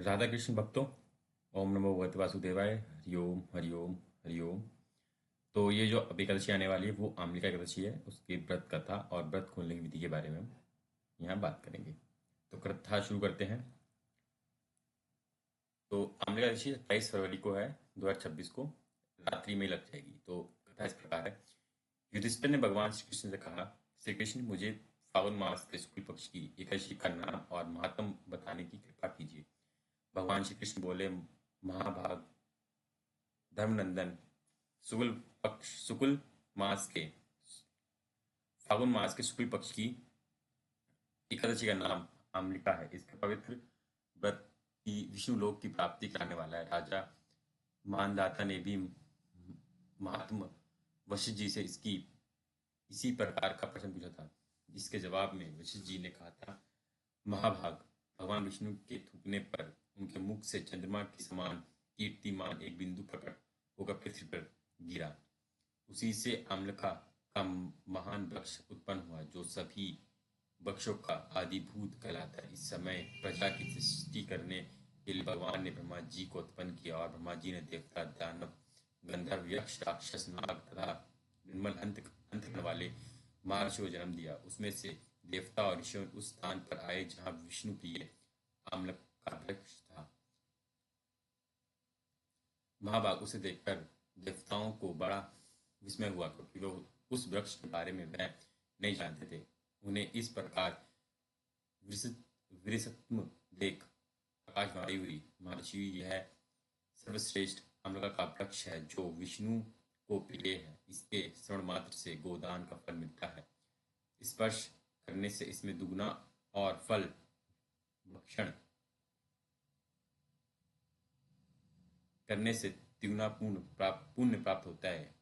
राधा कृष्ण भक्तों, ओम नमो भगवते वासुदेवाय। हरिओम हरिओम हरिओम। तो ये जो अब एकादशी आने वाली है वो आमलिका एकादशी है, उसकी व्रत कथा और व्रत खोलने की विधि के बारे में हम यहाँ बात करेंगे। तो कथा शुरू करते हैं। तो आमलिका एकादशी 27 फरवरी को है, 2026 को रात्रि में लग जाएगी। तो कथा इस प्रकार है। युधिष्ठिर ने भगवान श्री कृष्ण से कहा, श्री कृष्ण, मुझे फाल्गुन मास के शुक्ल पक्ष की एकादशी का नाम और महात्म बताने की कृपा कीजिए। भगवान श्री कृष्ण बोले, महाभाग धर्मनंदन, शुक्ल मास के फाल्गुन मास के शुक्ल पक्ष की एकादशी का नाम आमलिका है। इसका पवित्र व्रत की विष्णु लोक की प्राप्ति कराने वाला है। राजा मानदाता ने भी महात्मा वशिष्ठ जी से इसकी इसी प्रकार का प्रश्न पूछा था, जिसके जवाब में वशिष्ठ जी ने कहा था, महाभाग, भगवान विष्णु के थूकने पर उनके मुख से चंद्रमा के समान कीर्तिमान एक बिंदु प्रकट होकर पृथ्वी पर गिरा। उसी से आम्लका का महान वृक्ष उत्पन्न हुआ, जो सभी वृक्षों का आदिभूत कहलाता है। इस समय प्रजा की सृष्टि करने के लिए भगवान ने ब्रह्मा जी को उत्पन्न किया, और ब्रह्मा जी ने देवता, दानव, गंधर्व, यक्ष, राक्षस, नाग तथा निर्मल अंतकरण वाले महर्षियों को जन्म दिया। उसमें से देवता और ऋषि उस स्थान पर आए जहाँ विष्णु प्रिय आम्ल का वृक्ष था। महाभाग उसे देखकर देवताओं को बड़ा विस्मय हुआ, क्योंकि वो उस वृक्ष के बारे में वह नहीं जानते थे। उन्हें इस प्रकार विरसत्म देख आकाशवाणी हुई, महर्षि, यह सर्वश्रेष्ठ आम्ल का वृक्ष है, जो विष्णु को प्रिय है। इसके श्रवण मात्र से गोदान का फल मिलता है। स्पर्श करने से इसमें दुगना और फल भक्षण करने से तिगुना पुण्य प्राप्त होता है।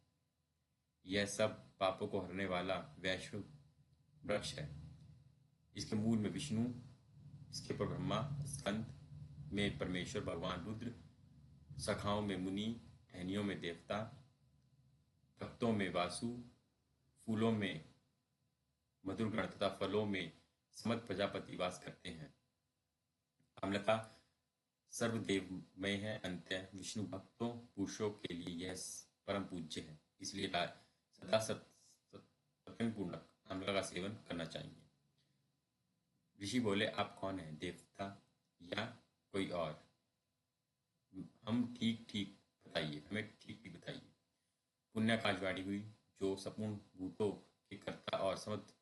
यह सब पापों को हरने वाला वैश्विक वृक्ष है। इसके मूल में विष्णु, इसके ऊपर ब्रह्मा, स्कंद में परमेश्वर भगवान रुद्र, शाखाओं में मुनि, टहनियों में देवता, पत्तों में वासु, फूलों में मधुरगण तथा फलों में समस्त प्रजापति वास करते हैं। आम्लका सर्वदेवमय है। अंततः विष्णु भक्तों पुरुषों के लिए यह परम पूज्य है। इसलिए सदा सत्संग पूर्वक आम्लका का सेवन करना चाहिए। ऋषि बोले, आप कौन हैं, देवता या कोई और? हमें ठीक ठीक बताइए। पुण्य आकाशवाणी हुई, जो संपूर्ण भूतों के कर्ता और समस्त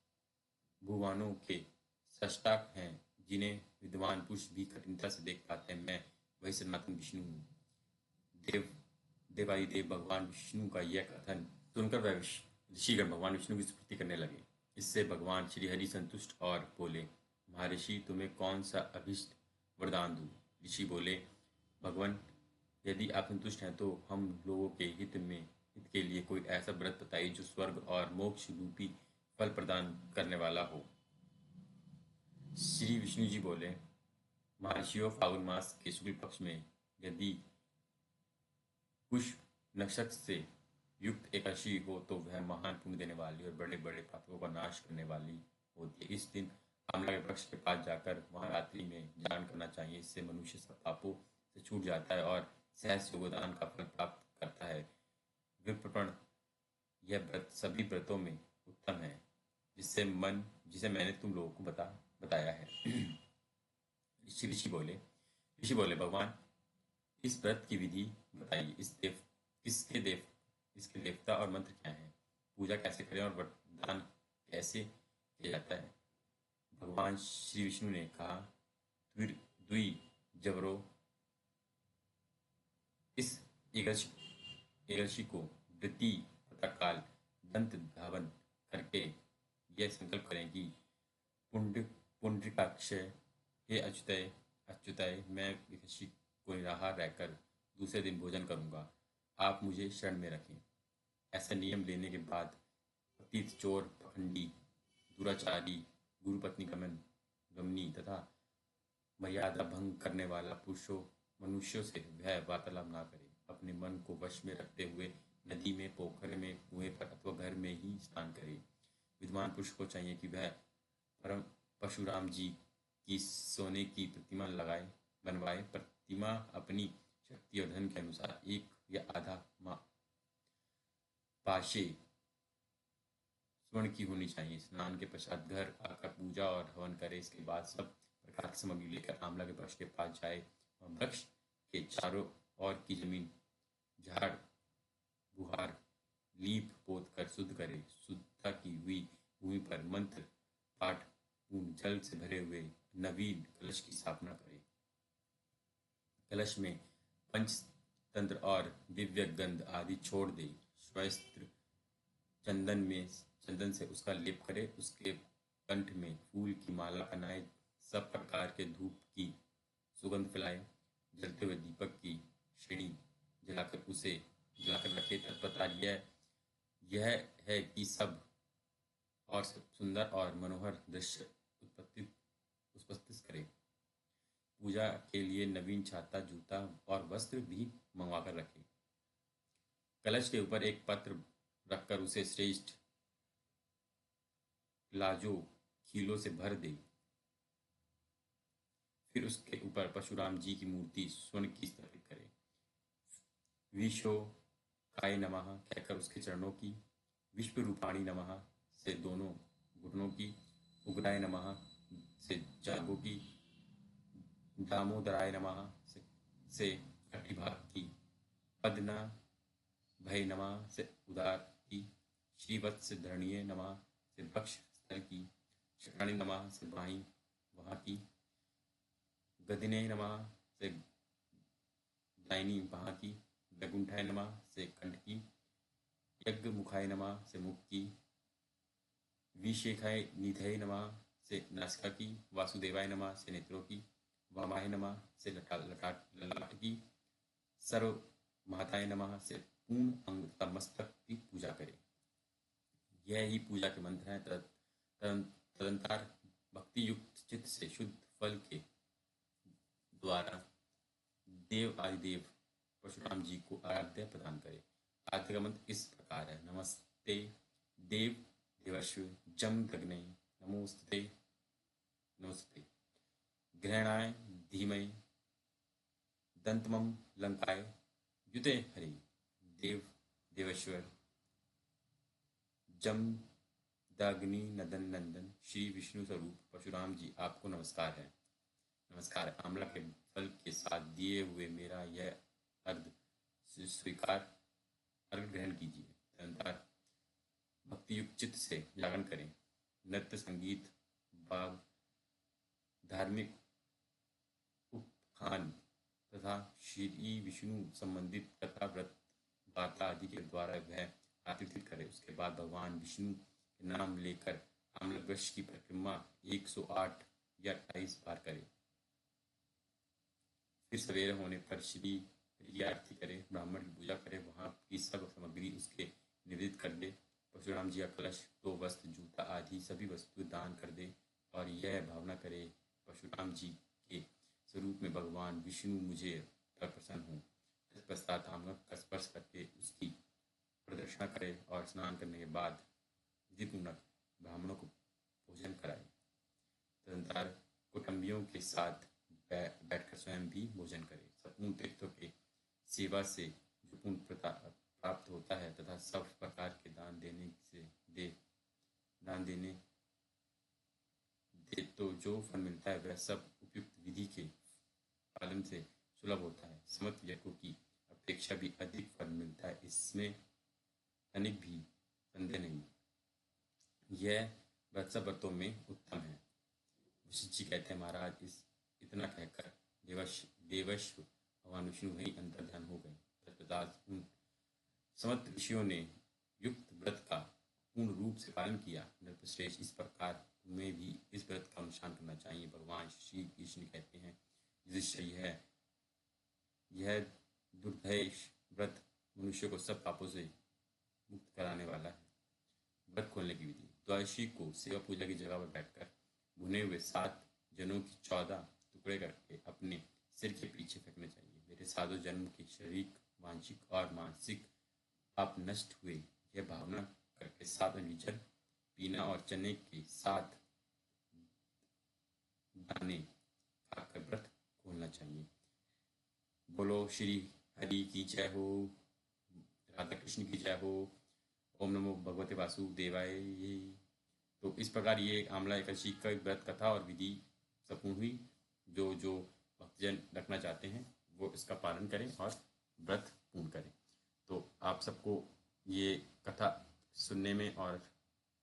भुवनों के सृष्टा हैं, जिन्हें विद्वान पुरुष भी कठिनता से देख पाते हैं। मैं वही सनातन विष्णु हूँ। देवादिदेव भगवान विष्णु का यह कथन सुनकर वह ऋषिगण भगवान विष्णु की स्तुति करने लगे। इससे भगवान श्री हरि संतुष्ट और बोले, महर्षि, तुम्हें कौन सा अभीष्ट वरदान दूं? ऋषि बोले, भगवान, यदि आप संतुष्ट हैं तो हम लोगों के हित के लिए कोई ऐसा व्रत बताइए जो स्वर्ग और मोक्ष रूपी फल प्रदान करने वाला हो। श्री विष्णु जी बोले, महर्षियों, फाल्गुन मास के शुक्ल पक्ष में यदि पुष्प नक्षत्र से युक्त एकादशी हो तो वह महान पुण्य देने वाली और बड़े बड़े पापों का नाश करने वाली होती है। इस दिन आमला के वृक्ष के पास जाकर वहां रात्रि में जान करना चाहिए। इससे मनुष्य सब पापों से छूट जाता है और सहस्र योगदान का फल प्राप्त करता है। विप्रपण, यह व्रत सभी व्रतों में उत्तम है, जिसे मैंने तुम लोगों को बताया है। ऋषि बोले, भगवान, इस व्रत की विधि बताइए। इसके देवता और मंत्र क्या हैं? पूजा कैसे करें और वरदान कैसे किया जाता है? भगवान श्री विष्णु ने कहा, द्वि जबरो, इस एकादशी को वृत्ति प्रातःकाल दंत धावन करके यह संकल्प करें कि पुंडरीकाक्षय, हे अच्युतय, मैं एकादशी को निराहार रहकर दूसरे दिन भोजन करूंगा। आप मुझे शरण में रखें। ऐसा नियम लेने के बाद पतित, चोर, पखंडी, दुराचारी, गुरुपत्नी गमनी तथा मर्यादा भंग करने वाला मनुष्यों से वह वार्तालाप ना करे। अपने मन को वश में रखते हुए नदी में, पोखरे में, कुएं पर अथवा घर में ही स्नान करे। विद्वान पुरुष को चाहिए कि वह परम परशुराम जी की सोने की प्रतिमा लगाए बनवाए। प्रतिमा अपनी शक्ति और धन के अनुसार एक या आधा पाशे स्वर्ण की होनी चाहिए। स्नान के पश्चात घर आकर पूजा और हवन करे। इसके बाद सब प्रकार की सामग्री लेकर आंवला के वृक्ष के पास जाए और वृक्ष के चारों ओर की जमीन झाड़ बुहार लीप पोत कर शुद्ध करे। शुद्धता की हुई भूमि पर मंत्र पाठ पूर्ण जल से भरे हुए नवीन कलश की स्थापना करे। कलश में पंचतंत्र और दिव्य गंध आदि छोड़ दे। स्वस्त्र चंदन से उसका लेप करे। उसके कंठ में फूल की माला पहनाए। सब प्रकार के धूप की सुगंध फैलाए। जलते हुए दीपक की श्रेणी जलाकर रखे। तत्परता यह है कि सब सुंदर और मनोहर दृश्य उत्पत्ति करे। पूजा के लिए नवीन छाता जूता और वस्त्र भी मंगवा कर रखे। कलश के ऊपर एक पत्र रखकर उसे श्रेष्ठ लाजो खीलों से भर दे। फिर उसके ऊपर परशुराम जी की मूर्ति स्वर्ण की स्थापित करे। विश्व काय नमः कहकर उसके चरणों की, विश्व रूपाणी नमः से दोनों घुटनों की, उग्राय नमः से जांघों की, दामोदराय नमः से कटिभाग की, पद्मना भय नमः से उदार की, श्रीवत्स धरणीय नमः से वक्ष स्थल की, शक्राणी नमः से बाहीं वहां की, गदिने नमः से दाहिनी बाहाँ की, वैकुंठाय नमः से कंठ की, यज्ञ मुखाय नमः से मुख की, विशेखाय निधय नमः से नासिका की, वासुदेवाय नमः से नेत्रों की, वामाय नमः से ललाट की, सर्व महताय नमः से पूर्ण अंग तथा मस्तक की पूजा करें। यह ही पूजा के मंत्र हैं। तदंतर भक्ति युक्त चित्त से शुद्ध फल के द्वारा देव आदिदेव परशुराम जी को आराध्य प्रदान करे। आराध्य का मंत्र इस प्रकार है। नमस्ते देव देवश्व जम दग्ने नमोस्तुते नमस्ते ग्रहणाय धीमहि दंतमम लंकाय युते हरि। देव देवेश्वर जम दाग्नि नदन नंदन श्री विष्णु स्वरूप परशुराम जी आपको नमस्कार है। नमस्कार। आंवला के फल के साथ दिए हुए मेरा यह अर्घ स्वीकार अर्घ ग्रहण कीजिए। तदनंतर भक्ति युक्त चित्त से जागरण करें। नृत्य संगीत बाग धार्मिक उपखान तथा श्री विष्णु संबंधित कथा व्रत वार्ता आदि के द्वारा वह आतिथ्य करे। उसके बाद भगवान विष्णु के नाम लेकर आंवला वृक्ष की परिक्रमा 108 या 28 बार करे। फिर सवेरे होने पर श्री की आरती करे, ब्राह्मण की पूजा करे, वहां की सब सामग्री उसके निवेदित कर दे। परशुराम जी का कलश, दो वस्त्र, जूता आदि सभी वस्तु दान कर दे और यह भावना करे परशुराम जी के स्वरूप में भगवान विष्णु मुझे पर प्रसन्न हो। तत्पश्चात आंवला का स्पर्श करके उसकी प्रदक्षिणा करे और स्नान करने के बाद विधिपूर्वक ब्राह्मणों को भोजन कराए। तदनंतर कुटुंबियों के साथ बैठकर स्वयं भी भोजन करे। सपूर्ण तीर्थों के सेवा से जो पुण्य प्राप्त होता है तथा सब प्रकार के दान दे तो जो फल मिलता है वह सब उपयुक्त विधि के पालन से सुलभ होता है। समस्त यज्ञों की अपेक्षा भी अधिक फल मिलता है, इसमें तनिक भी संदेह नहीं। यह व्रत सब व्रतों में उत्तम है। वशिष्ठ जी कहते हैं, महाराज इतना कहकर देवश्व भगवान विष्णु वही अंतर्ध्यान हो गए। तत्पश्चात उन समस्त ऋषियों ने युक्त व्रत का पूर्ण रूप से पालन किया। नृपश्रेष्ठ, इस प्रकार तुम्हें भी इस व्रत का अनुष्ठान करना चाहिए। भगवान श्री कृष्ण कहते हैं, युधिष्ठिर, यह दुर्धेश व्रत मनुष्य को सब पापों से मुक्त कराने वाला है। व्रत खोलने की विधि। द्वादशी को सेवा पूजा की जगह पर बैठकर भुने हुए 7 जनों की 14 टुकड़े करके अपने सिर के पीछे फेंकने चाहिए। मेरे साधु जन्म के शारीरिक, वांछिक और मानसिक पाप नष्ट हुए, यह भावना करके 7 जल पीना और चने के 7 दाने खाकर व्रत खोलना चाहिए। बोलो श्री हरि की जय हो, राधा कृष्ण की जय हो, ओम नमो भगवते वासुदेवाय। तो इस प्रकार ये आमला एकादशी का व्रत कथा और विधि संपूर्ण हुई। जो जो भक्तजन रखना चाहते हैं वो इसका पालन करें और व्रत पूर्ण करें। तो आप सबको ये कथा सुनने में और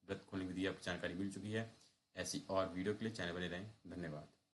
व्रत खोलने की विधि जानकारी मिल चुकी है। ऐसी और वीडियो के लिए चैनल बने रहें। धन्यवाद।